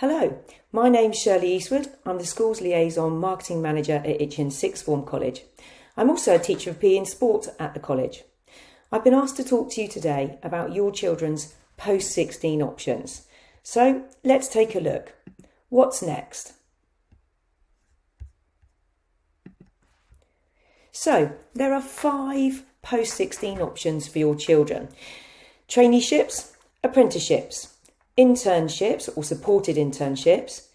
Hello, my name's Shirley Eastwood. I'm the Schools Liaison Marketing Manager at Itchen Sixth Form College. I'm also a teacher of PE and sport at the college. I've been asked to talk to you today about your children's post-16 options. So let's take a look. What's next? So there are 5 post-16 options for your children. Traineeships, apprenticeships, internships or supported internships,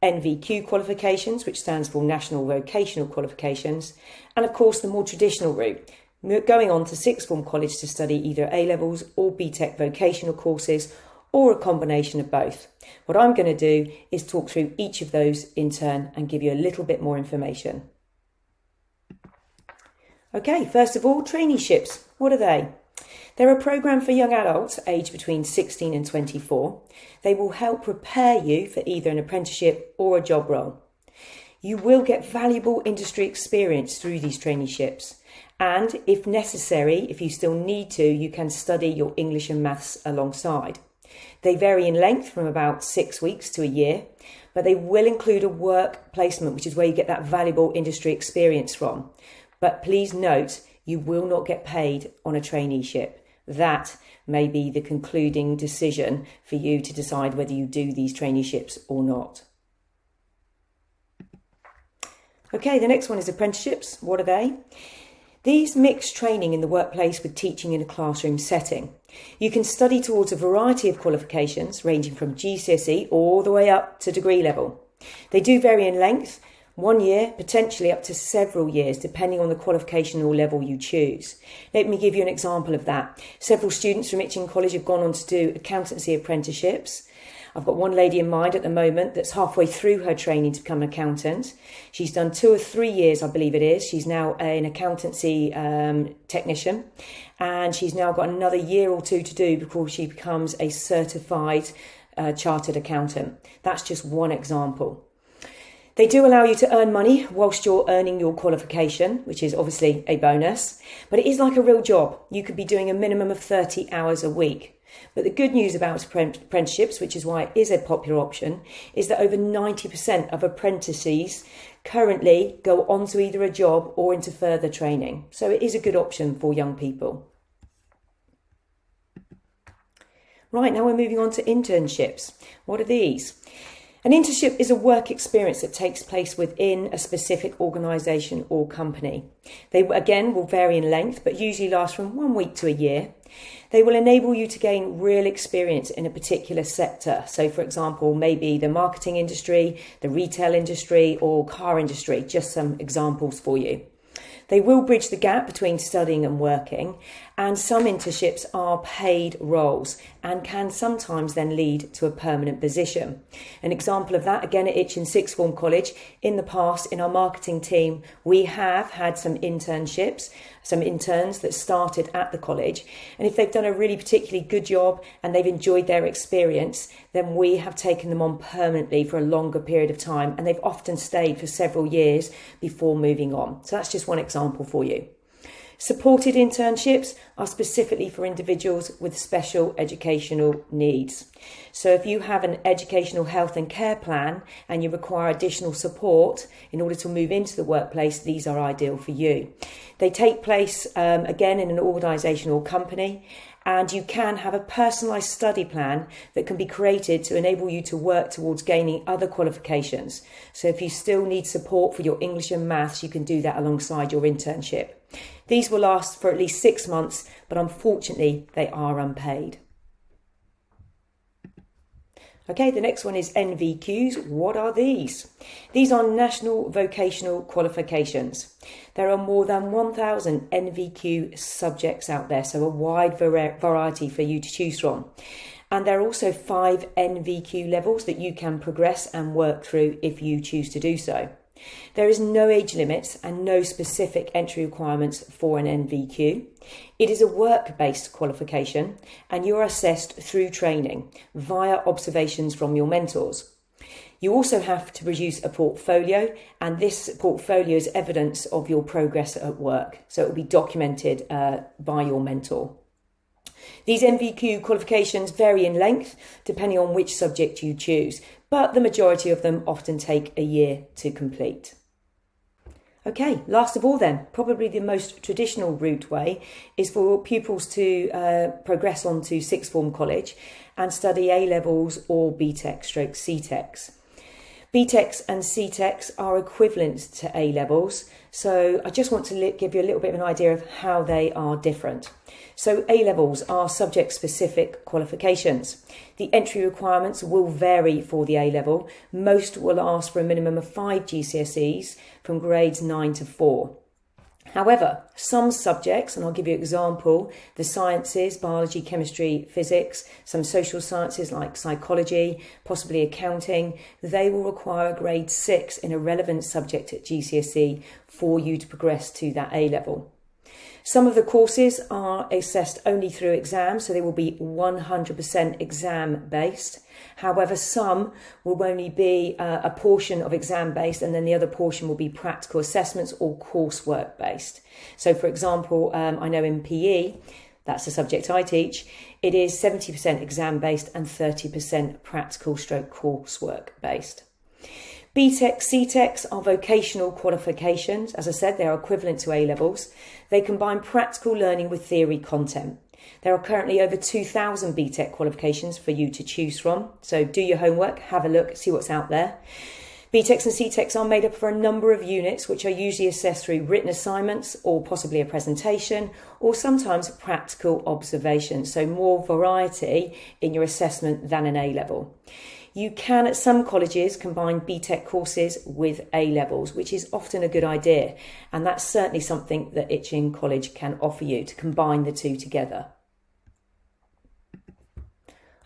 NVQ qualifications, which stands for National Vocational Qualifications, and of course the more traditional route, going on to sixth form college to study either A-levels or BTEC vocational courses or a combination of both. What I'm going to do is talk through each of those in turn and give you a little bit more information. Okay, first of all, traineeships. What are they? They're a programme for young adults aged between 16 and 24. They will help prepare you for either an apprenticeship or a job role. You will get valuable industry experience through these traineeships. And if necessary, if you still need to, you can study your English and maths alongside. They vary in length from about 6 weeks to a year, but they will include a work placement, which is where you get that valuable industry experience from. But please note, you will not get paid on a traineeship. That may be the concluding decision for you to decide whether you do these traineeships or not. Okay, the next one is apprenticeships. What are they? These mix training in the workplace with teaching in a classroom setting. You can study towards a variety of qualifications ranging from GCSE all the way up to degree level. They do vary in length, 1 year, potentially up to several years, depending on the qualification or level you choose. Let me give you an example of that. Several students from Itchen College have gone on to do accountancy apprenticeships. I've got one lady in mind at the moment that's halfway through her training to become an accountant. She's done 2 or 3 years, I believe it is. She's now an accountancy technician, and she's now got another year or 2 to do before she becomes a certified chartered accountant. That's just one example. They do allow you to earn money whilst you're earning your qualification, which is obviously a bonus, but it is like a real job. You could be doing a minimum of 30 hours a week. But the good news about apprenticeships, which is why it is a popular option, is that over 90% of apprentices currently go on to either a job or into further training. So it is a good option for young people. Right, now we're moving on to internships. What are these? An internship is a work experience that takes place within a specific organisation or company. They, again, will vary in length, but usually last from 1 week to a year. They will enable you to gain real experience in a particular sector. So, for example, maybe the marketing industry, the retail industry, or car industry, just some examples for you. They will bridge the gap between studying and working, and some internships are paid roles and can sometimes then lead to a permanent position. An example of that, again at Itchen Sixth Form College, in the past in our marketing team, we have had some internships, some interns that started at the college, and if they've done a really particularly good job and they've enjoyed their experience, then we have taken them on permanently for a longer period of time, and they've often stayed for several years before moving on. So that's just one example for you. Supported internships are specifically for individuals with special educational needs. So if you have an educational health and care plan and you require additional support in order to move into the workplace, these are ideal for you. They take place, again, in an organisation or company, and you can have a personalised study plan that can be created to enable you to work towards gaining other qualifications. So if you still need support for your English and maths, you can do that alongside your internship. These will last for at least 6 months, but unfortunately they are unpaid. Okay, the next one is NVQs. What are these? These are National Vocational Qualifications. There are more than 1,000 NVQ subjects out there, so a wide variety for you to choose from. And there are also 5 NVQ levels that you can progress and work through if you choose to do so. There is no age limit and no specific entry requirements for an NVQ. It is a work-based qualification, and you are assessed through training via observations from your mentors. You also have to produce a portfolio, and this portfolio is evidence of your progress at work, so it will be documented by your mentor. These NVQ qualifications vary in length depending on which subject you choose, but the majority of them often take a year to complete. Okay, last of all then, probably the most traditional route way is for pupils to progress on to sixth form college and study A-levels or BTEC/CTECs. BTECs and CTECs are equivalent to A-levels, so I just want to give you a little bit of an idea of how they are different. So A-levels are subject-specific qualifications. The entry requirements will vary for the A-level. Most will ask for a minimum of 5 GCSEs from grades 9 to 4. However, some subjects, and I'll give you an example, the sciences, biology, chemistry, physics, some social sciences like psychology, possibly accounting, they will require a grade 6 in a relevant subject at GCSE for you to progress to that A-level. Some of the courses are assessed only through exams, so they will be 100% exam based. However, some will only be a portion of exam based, and then the other portion will be practical assessments or coursework based. So for example, I know in PE, that's the subject I teach, it is 70% exam based and 30% practical stroke coursework based. BTEC, CTECs are vocational qualifications. As I said, they are equivalent to A-levels. They combine practical learning with theory content. There are currently over 2,000 BTEC qualifications for you to choose from. So do your homework, have a look, see what's out there. BTECs and CTECs are made up for a number of units, which are usually assessed through written assignments or possibly a presentation, or sometimes practical observations. So more variety in your assessment than an A-level. You can, at some colleges, combine BTEC courses with A-levels, which is often a good idea. And that's certainly something that Itchen College can offer you, to combine the two together.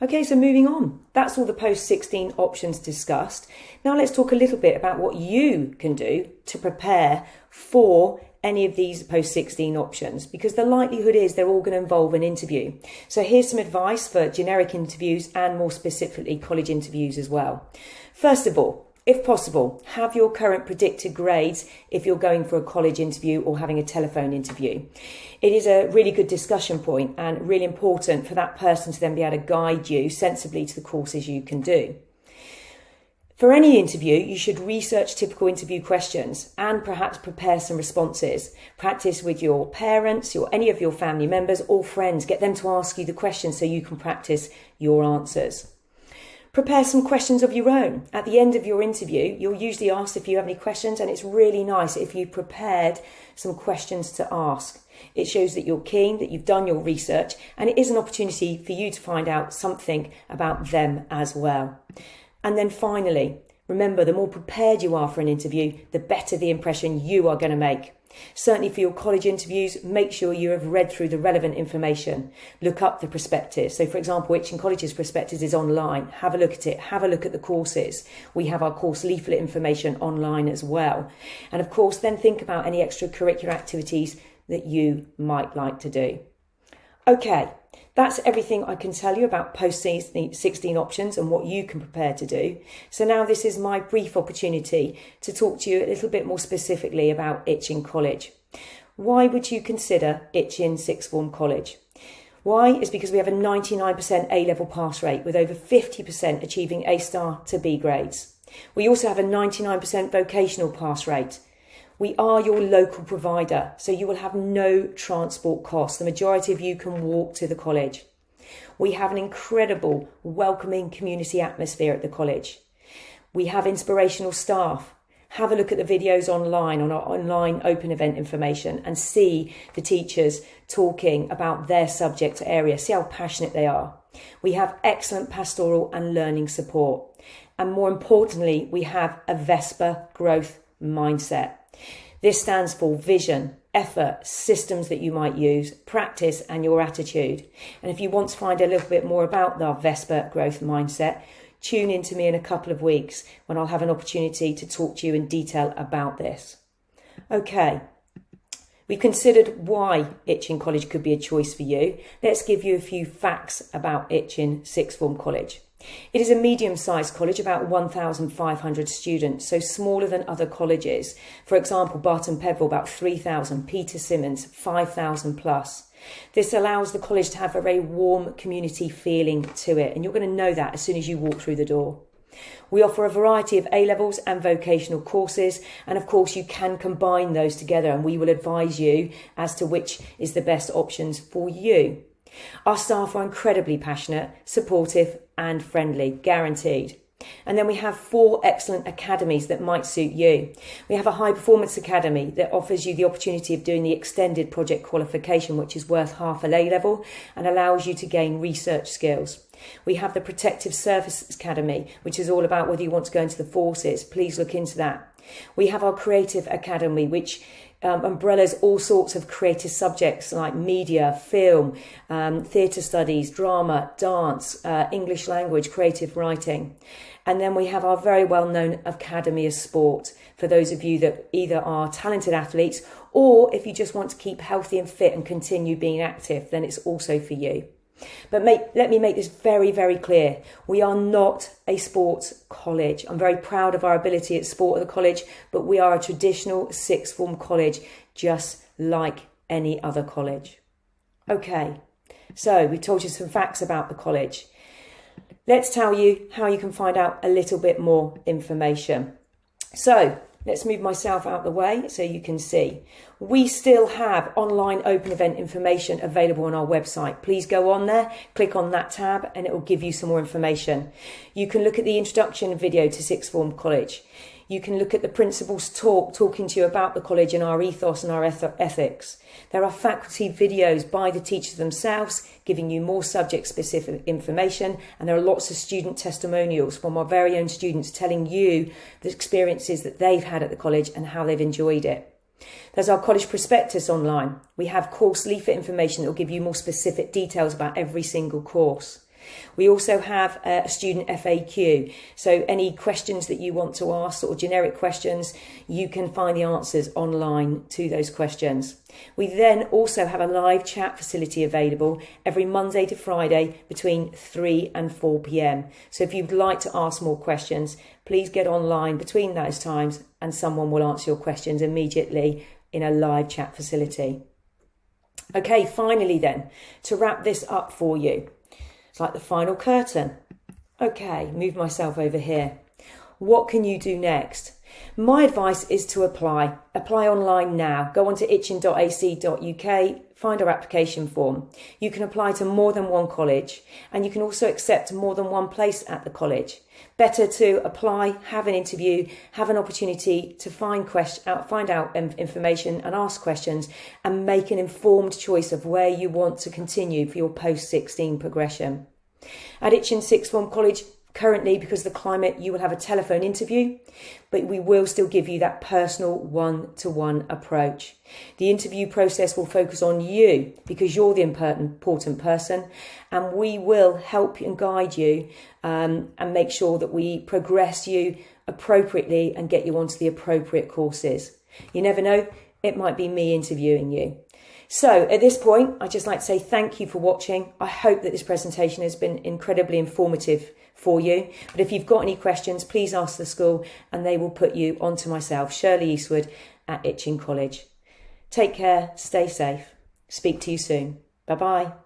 Okay, so moving on. That's all the post-16 options discussed. Now let's talk a little bit about what you can do to prepare for any of these post-16 options, because the likelihood is they're all going to involve an interview. So here's some advice for generic interviews and more specifically college interviews as well. First of all, if possible, have your current predicted grades if you're going for a college interview or having a telephone interview. It is a really good discussion point and really important for that person to then be able to guide you sensibly to the courses you can do. For any interview, you should research typical interview questions and perhaps prepare some responses. Practice with your parents, any of your family members or friends. Get them to ask you the questions so you can practice your answers. Prepare some questions of your own. At the end of your interview, you're usually asked if you have any questions, and it's really nice if you prepared some questions to ask. It shows that you're keen, that you've done your research, and it is an opportunity for you to find out something about them as well. And then finally, remember, the more prepared you are for an interview, the better the impression you are going to make. Certainly for your college interviews, make sure you have read through the relevant information. Look up the prospectus. So for example, Itchen College's prospectus is online. Have a look at it. Have a look at the courses. We have our course leaflet information online as well. And of course, then think about any extracurricular activities that you might like to do. Okay. That's everything I can tell you about post-16 options and what you can prepare to do. So now this is my brief opportunity to talk to you a little bit more specifically about Itchen College. Why would you consider Itchen Sixth Form College? Why? Is because we have a 99% A-level pass rate with over 50% achieving A star to B grades. We also have a 99% vocational pass rate. We are your local provider, so you will have no transport costs. The majority of you can walk to the college. We have an incredible, welcoming community atmosphere at the college. We have inspirational staff. Have a look at the videos online on our online open event information and see the teachers talking about their subject area. See how passionate they are. We have excellent pastoral and learning support. And more importantly, we have a Vesper growth mindset. This stands for vision, effort, systems that you might use, practice and your attitude. And if you want to find a little bit more about the Vesper growth mindset, tune in to me in a couple of weeks when I'll have an opportunity to talk to you in detail about this. Okay, we've considered why Itchen College could be a choice for you. Let's give you a few facts about Itchen Sixth Form College. It is a medium-sized college, about 1,500 students, so smaller than other colleges. For example, Barton Peveril, about 3,000, Peter Symonds, 5,000 plus. This allows the college to have a very warm community feeling to it, and you're going to know that as soon as you walk through the door. We offer a variety of A-levels and vocational courses, and of course you can combine those together, and we will advise you as to which is the best options for you. Our staff are incredibly passionate, supportive and friendly, guaranteed. And then we have 4 excellent academies that might suit you. We have a high performance academy that offers you the opportunity of doing the extended project qualification, which is worth half a A-level and allows you to gain research skills. We have the Protective Services Academy, which is all about whether you want to go into the forces. Please look into that. We have our Creative Academy, which umbrellas all sorts of creative subjects like media, film, theatre studies, drama, dance, English language, creative writing. And then we have our very well-known Academy of Sport for those of you that either are talented athletes or if you just want to keep healthy and fit and continue being active, then it's also for you. But let me make this very, very clear. We are not a sports college. I'm very proud of our ability at sport at the college, but we are a traditional sixth form college, just like any other college. Okay, so we've told you some facts about the college. Let's tell you how you can find out a little bit more information. So let's move myself out the way so you can see. We still have online open event information available on our website. Please go on there, click on that tab and it will give you some more information. You can look at the introduction video to Sixth Form College. You can look at the principals talking to you about the college and our ethos and our ethics. There are faculty videos by the teachers themselves giving you more subject specific information, and there are lots of student testimonials from our very own students telling you the experiences that they've had at the college and how they've enjoyed it. There's our college prospectus online. We have course leaflet information that will give you more specific details about every single course. We also have a student FAQ, so any questions that you want to ask, sort of generic questions, you can find the answers online to those questions. We then also have a live chat facility available every Monday to Friday between 3 and 4 p.m. So if you'd like to ask more questions, please get online between those times and someone will answer your questions immediately in a live chat facility. Okay, finally then, to wrap this up for you. It's like the final curtain. Okay, move myself over here. What can you do next? My advice is to apply. Apply online now. Go on to itchen.ac.uk, find our application form. You can apply to more than one college and you can also accept more than one place at the college. Better to apply, have an interview, have an opportunity to find out information and ask questions and make an informed choice of where you want to continue for your post-16 progression. At Itchen Sixth Form College, currently, because of the climate, you will have a telephone interview, but we will still give you that personal one-to-one approach. The interview process will focus on you because you're the important person, and we will help and guide you and make sure that we progress you appropriately and get you onto the appropriate courses. You never know, it might be me interviewing you. So at this point, I'd just like to say thank you for watching. I hope that this presentation has been incredibly informative for you. But if you've got any questions, please ask the school and they will put you onto myself, Shirley Eastwood at Itchen College. Take care, stay safe. Speak to you soon. Bye-bye.